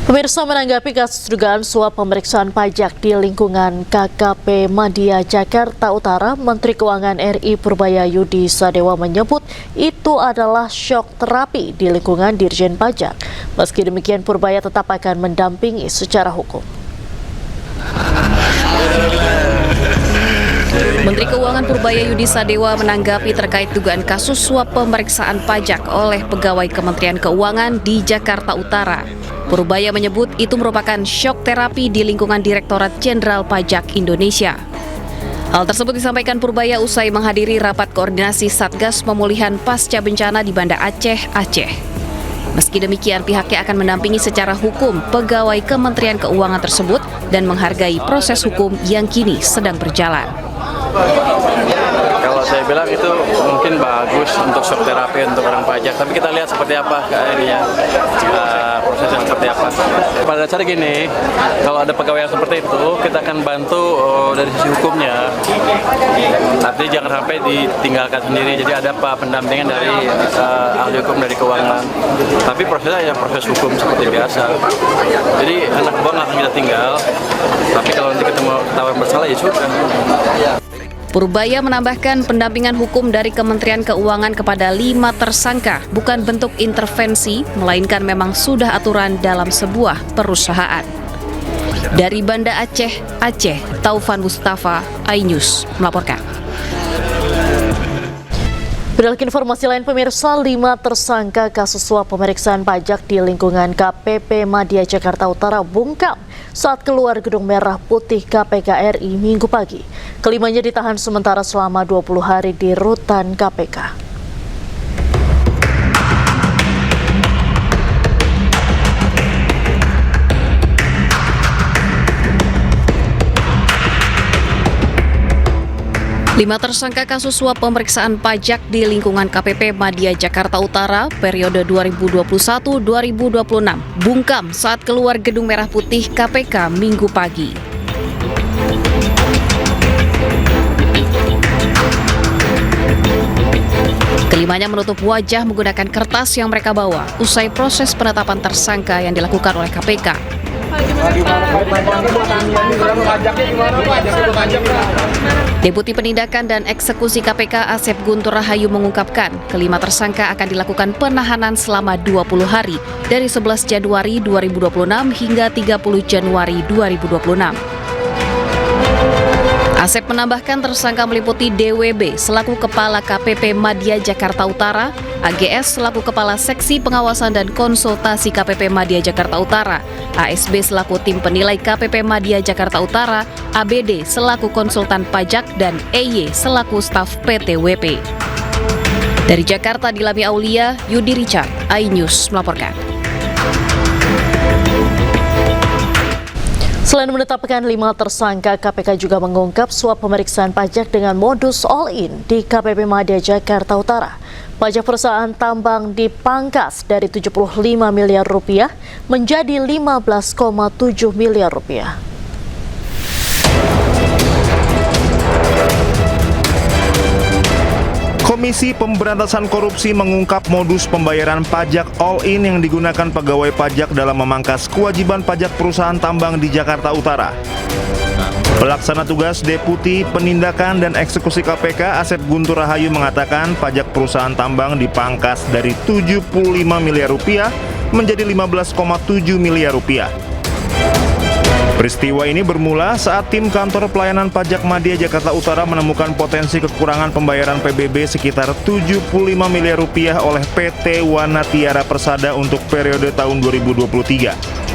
Pemirsa, menanggapi kasus dugaan suap pemeriksaan pajak di lingkungan KKP Madya Jakarta Utara, Menteri Keuangan RI Purbaya Yudi Sadewa menyebut itu adalah syok terapi di lingkungan Dirjen Pajak. Meski demikian, Purbaya tetap akan mendampingi secara hukum. Menteri Keuangan Purbaya Yudi Sadewa menanggapi terkait dugaan kasus suap pemeriksaan pajak oleh pegawai Kementerian Keuangan di Jakarta Utara. Purbaya menyebut itu merupakan syok terapi di lingkungan Direktorat Jenderal Pajak Indonesia. Hal tersebut disampaikan Purbaya usai menghadiri rapat koordinasi Satgas Pemulihan Pasca Bencana di Banda Aceh, Aceh. Meski demikian, pihaknya akan mendampingi secara hukum pegawai Kementerian Keuangan tersebut dan menghargai proses hukum yang kini sedang berjalan. Kalau saya bilang itu mungkin bagus untuk shock terapi untuk orang pajak, tapi kita lihat seperti apa akhirnya prosesnya seperti apa. Pada dasarnya gini, kalau ada pegawai yang seperti itu, kita akan bantu dari sisi hukumnya. Artinya jangan sampai ditinggalkan sendiri, jadi ada pendampingan dari ahli hukum dari keuangan. Tapi prosesnya ya proses hukum seperti biasa. Jadi anak buah nggak akan kita tinggal, tapi kalau nanti ketemu ketahuan bersalah ya sudah. Purbaya menambahkan pendampingan hukum dari Kementerian Keuangan kepada 5 tersangka bukan bentuk intervensi, melainkan memang sudah aturan dalam sebuah perusahaan. Dari Banda Aceh, Aceh, Taufan Mustafa, iNews melaporkan. Beralih ke informasi lain, pemirsa, 5 tersangka kasus suap pemeriksaan pajak di lingkungan KPP Madya Jakarta Utara bungkam saat keluar Gedung Merah Putih KPK RI Minggu pagi. Kelimanya ditahan sementara selama 20 hari di rutan KPK. Lima tersangka kasus suap pemeriksaan pajak di lingkungan KPP Madya Jakarta Utara periode 2021-2026 bungkam saat keluar Gedung Merah Putih KPK Minggu pagi. Kelimanya menutup wajah menggunakan kertas yang mereka bawa usai proses penetapan tersangka yang dilakukan oleh KPK. Deputi Penindakan dan Eksekusi KPK Asep Guntur Rahayu mengungkapkan kelima tersangka akan dilakukan penahanan selama 20 hari dari 11 Januari 2026 hingga 30 Januari 2026. Asep menambahkan tersangka meliputi DWB selaku Kepala KPP Madya Jakarta Utara, AGS selaku Kepala Seksi Pengawasan dan Konsultasi KPP Madya Jakarta Utara, ASB selaku Tim Penilai KPP Madya Jakarta Utara, ABD selaku Konsultan Pajak, dan EY selaku Staf PTWP. Dari Jakarta, Dilami Aulia, Yudi Richard, iNews melaporkan. Selain menetapkan 5 tersangka, KPK juga mengungkap suap pemeriksaan pajak dengan modus all-in di KPP Madya Jakarta Utara. Pajak perusahaan tambang dipangkas dari 75 miliar rupiah menjadi 15,7 miliar rupiah. Komisi Pemberantasan Korupsi mengungkap modus pembayaran pajak all-in yang digunakan pegawai pajak dalam memangkas kewajiban pajak perusahaan tambang di Jakarta Utara. Pelaksana tugas Deputi Penindakan dan Eksekusi KPK Asep Guntur Rahayu mengatakan pajak perusahaan tambang dipangkas dari 75 miliar rupiah menjadi 15,7 miliar rupiah. Peristiwa ini bermula saat tim kantor pelayanan pajak Madya Jakarta Utara menemukan potensi kekurangan pembayaran PBB sekitar 75 miliar rupiah oleh PT Wanatiara Persada untuk periode tahun 2023.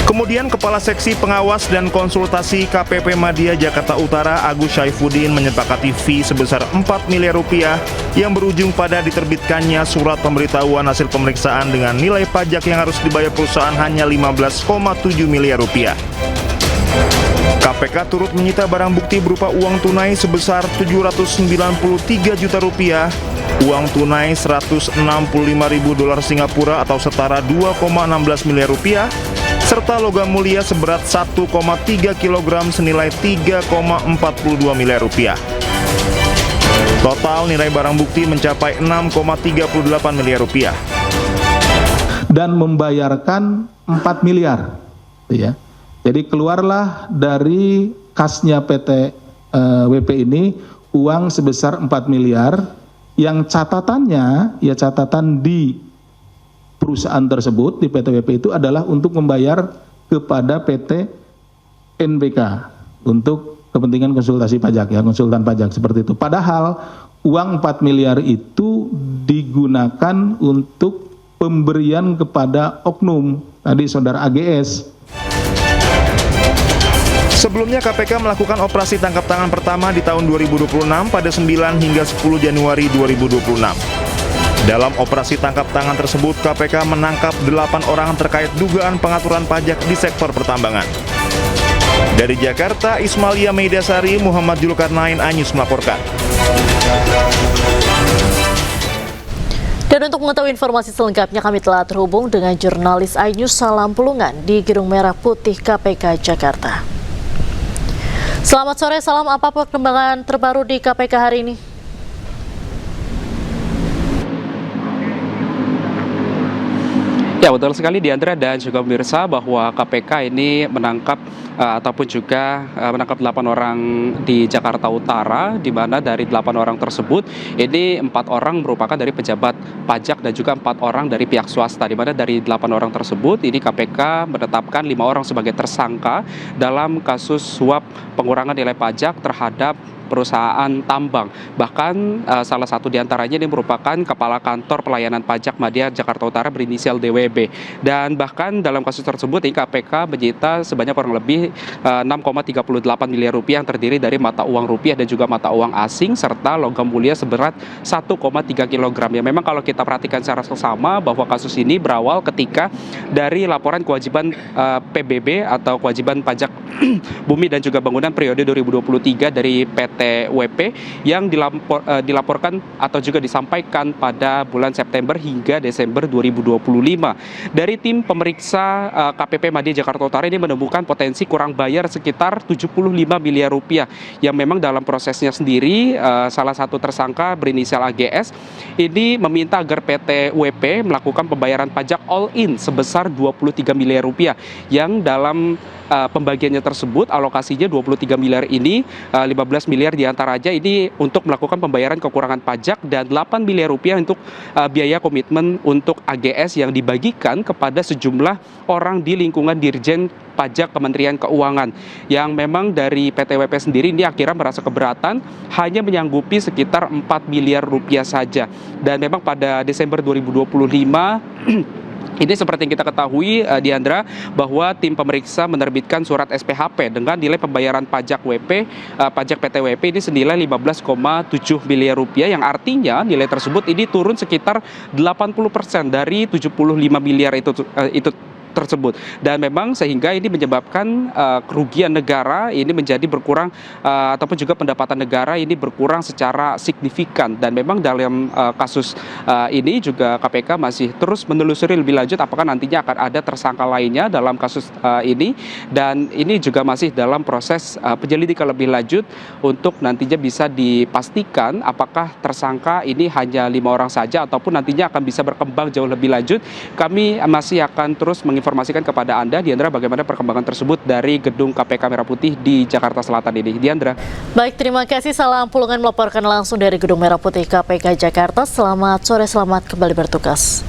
Kemudian Kepala Seksi Pengawas dan Konsultasi KPP Madya Jakarta Utara Agus Syaifuddin menyepakati fee sebesar 4 miliar rupiah yang berujung pada diterbitkannya surat pemberitahuan hasil pemeriksaan dengan nilai pajak yang harus dibayar perusahaan hanya 15,7 miliar rupiah. KPK turut menyita barang bukti berupa uang tunai sebesar 793 juta rupiah, uang tunai 165.000 dolar Singapura atau setara 2,16 miliar rupiah, serta logam mulia seberat 1,3 kg senilai 3,42 miliar rupiah. Total nilai barang bukti mencapai 6,38 miliar rupiah. dan membayarkan 4 miliar. Ya. Jadi keluarlah dari kasnya PT WP ini uang sebesar 4 miliar yang catatannya, ya catatan di perusahaan tersebut, di PT WP itu adalah untuk membayar kepada PT NBK untuk kepentingan konsultasi pajak, ya, konsultan pajak seperti itu. Padahal uang 4 miliar itu digunakan untuk pemberian kepada oknum, tadi saudara AGS. Sebelumnya KPK melakukan operasi tangkap tangan pertama di tahun 2026 pada 9 hingga 10 Januari 2026. Dalam operasi tangkap tangan tersebut, KPK menangkap 8 orang terkait dugaan pengaturan pajak di sektor pertambangan. Dari Jakarta, Ismalia Meidasari, Muhammad Julkarnain, Anyus melaporkan. Dan untuk mengetahui informasi selengkapnya, kami telah terhubung dengan jurnalis iNews Salam Pulungan di Gedung Merah Putih KPK Jakarta. Selamat sore, Salam. Apa perkembangan terbaru di KPK hari ini? Ya, betul sekali Diandra dan juga pemirsa bahwa KPK ini menangkap ataupun juga menangkap 8 orang di Jakarta Utara, di mana dari 8 orang tersebut ini 4 orang merupakan dari pejabat pajak dan juga 4 orang dari pihak swasta, di mana dari 8 orang tersebut ini KPK menetapkan 5 orang sebagai tersangka dalam kasus suap pengurangan nilai pajak terhadap perusahaan tambang. Bahkan salah satu diantaranya ini merupakan Kepala Kantor Pelayanan Pajak Madya Jakarta Utara berinisial DWB. Dan bahkan dalam kasus tersebut ini KPK menyita sebanyak kurang lebih 6,38 miliar rupiah yang terdiri dari mata uang rupiah dan juga mata uang asing serta logam mulia seberat 1,3 kg. Ya, memang kalau kita perhatikan secara seksama bahwa kasus ini berawal ketika dari laporan kewajiban PBB atau kewajiban pajak bumi dan juga bangunan periode 2023 dari PT WP yang dilaporkan atau juga disampaikan pada bulan September hingga Desember 2025. Dari tim pemeriksa KPP Madya Jakarta Utara ini menemukan potensi kurang bayar sekitar 75 miliar rupiah yang memang dalam prosesnya sendiri salah satu tersangka berinisial AGS ini meminta agar PT WP melakukan pembayaran pajak all in sebesar 23 miliar rupiah yang dalam pembagiannya tersebut alokasinya 23 miliar ini 15 miliar diantaranya ini untuk melakukan pembayaran kekurangan pajak dan 8 miliar rupiah untuk biaya komitmen untuk AGS yang dibagikan kepada sejumlah orang di lingkungan Dirjen Pajak Kementerian Keuangan yang memang dari PT WP sendiri ini akhirnya merasa keberatan hanya menyanggupi sekitar 4 miliar rupiah saja. Dan memang pada Desember 2025 ini seperti yang kita ketahui, Diandra, bahwa tim pemeriksa menerbitkan surat SPHP dengan nilai pembayaran pajak WP, pajak PT WP ini senilai 15,7 miliar rupiah yang artinya nilai tersebut ini turun sekitar 80% dari 75 miliar itu tersebut. Dan memang sehingga ini menyebabkan kerugian negara ini menjadi berkurang ataupun juga pendapatan negara ini berkurang secara signifikan. Dan memang dalam kasus ini juga KPK masih terus menelusuri lebih lanjut apakah nantinya akan ada tersangka lainnya dalam kasus ini, dan ini juga masih dalam proses penyelidikan lebih lanjut untuk nantinya bisa dipastikan apakah tersangka ini hanya 5 orang saja ataupun nantinya akan bisa berkembang jauh lebih lanjut. Kami masih akan terus menginformasikan kepada Anda, Diandra, bagaimana perkembangan tersebut dari gedung KPK Merah Putih di Jakarta Selatan ini. Diandra. Baik, terima kasih. Salam Pulungan melaporkan langsung dari Gedung Merah Putih KPK Jakarta. Selamat sore, selamat kembali bertugas.